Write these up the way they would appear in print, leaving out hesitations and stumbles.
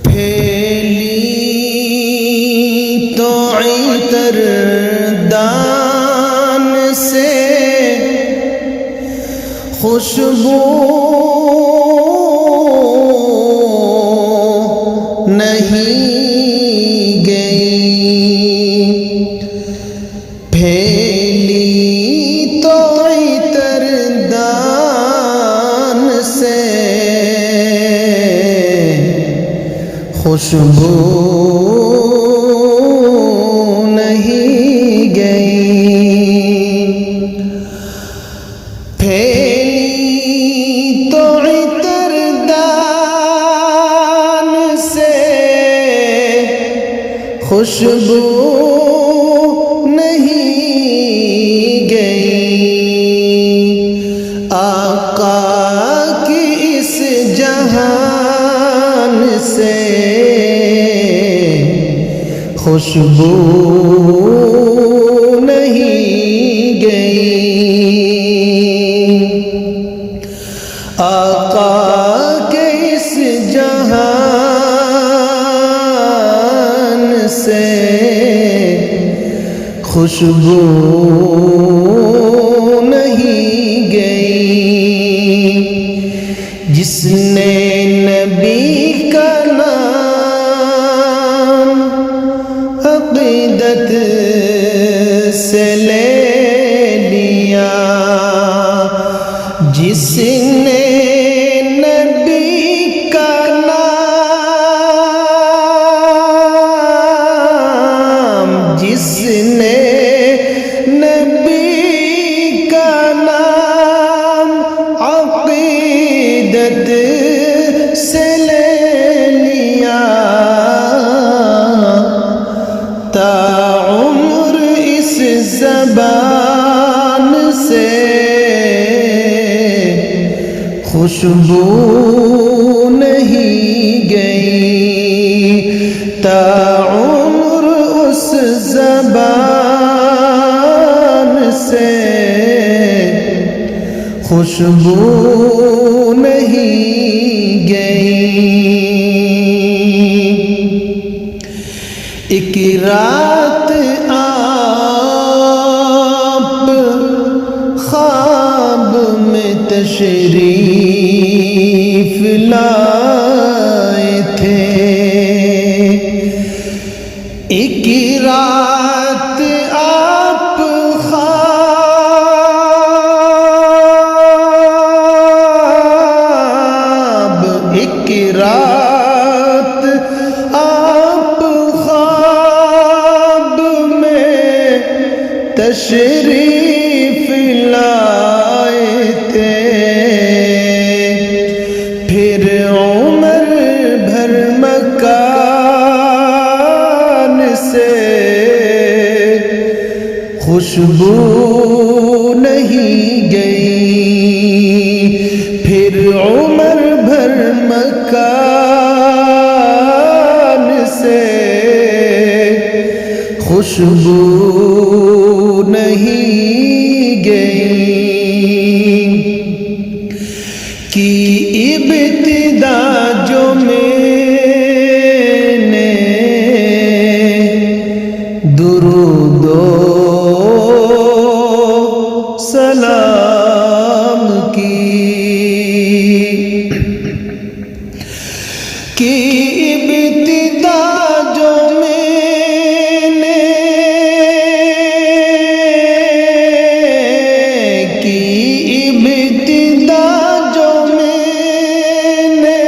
پھیلی تو عطر دان سے خوشبو نہیں گئی، پھیلی تو عطر دان سے خوشبو نہیں گئی، پھیلی تو عطر دان سے خوشبو نہیں گئی، آقا کی اس جہان سے خوشبو نہیں گئی، آقا کے اس جہان سے خوشبو نہیں گئی، جس نے نبی کا نام عقیدت سے لے لیا، جس نے نبی کا نام، جس نے نبی کا نام عقیدت سے لے لیا، تا عمر اس زبان سے خوشبو نہیں گئی، تا عمر اس زبان سے خوشبو نہیں گئی، ایک رات آپ خواب میں تشریف لائے تھے، ایک رات آپ خواب، ایک رات آپ خواب میں تشریف لائے تھے، پھر عمر بھر مکان سے خوشبو نہیں گئی، پھر عمر بھر مکان سے خوشبو نہیں گئی، کی ابتدا جو میں نے درود و سلام کی ابتدا جو میں نے کی ابتدا جو میں نے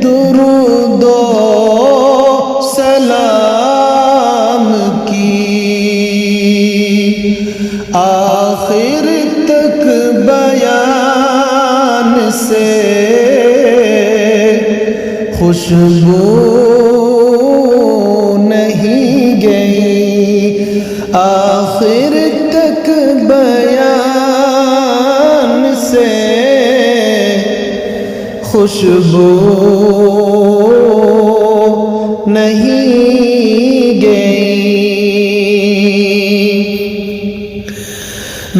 درود و سلام کی، آخر تک بیان سے خوشبو نہیں گئی، آخر تک بیان سے خوشبو نہیں گئی،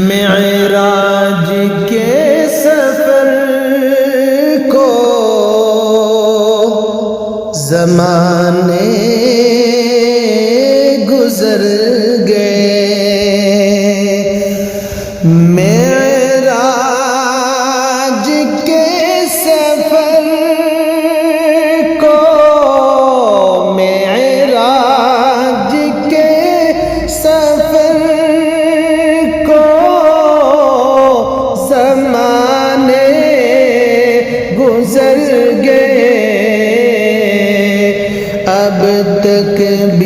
معراج کے سفر کو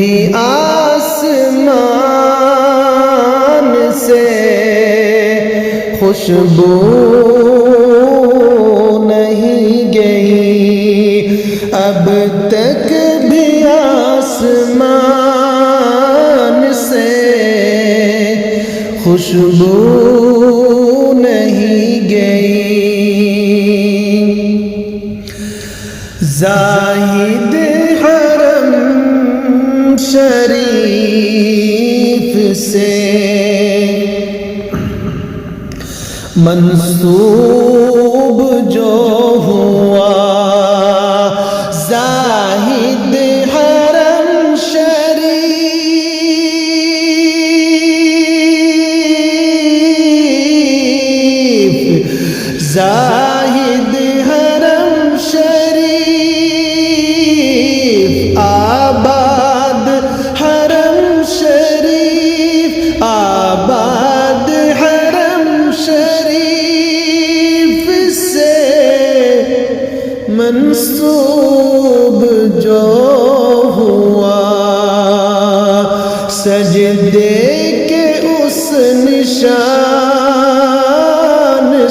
بھی آسمان سے خوشبو نہیں گئی، اب تک بھی آسمان سے خوشبو نہیں گئی۔ زاہد حرم شریف سے منسوب جو ہوا، زاہد حرم شریف، زاہد حرم شریف، آباد حرم شریف، آباد حرم شریف سے منسوب جو ہوا، سجدے کے اس نشان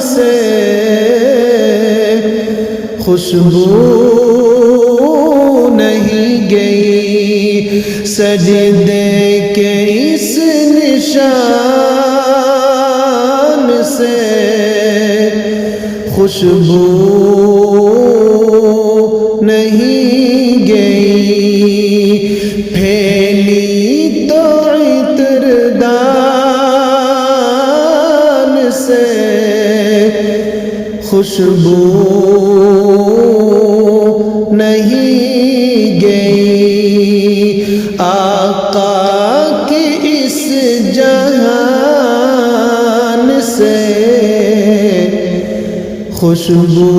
سے خوشبو نہیں گئی، سجدے کے اس نشان سے خوشبو نہیں گئی، پھیلی تو عطر دان سے خوشبو نہیں گئی، آقا کی اس جہان سے خوشبو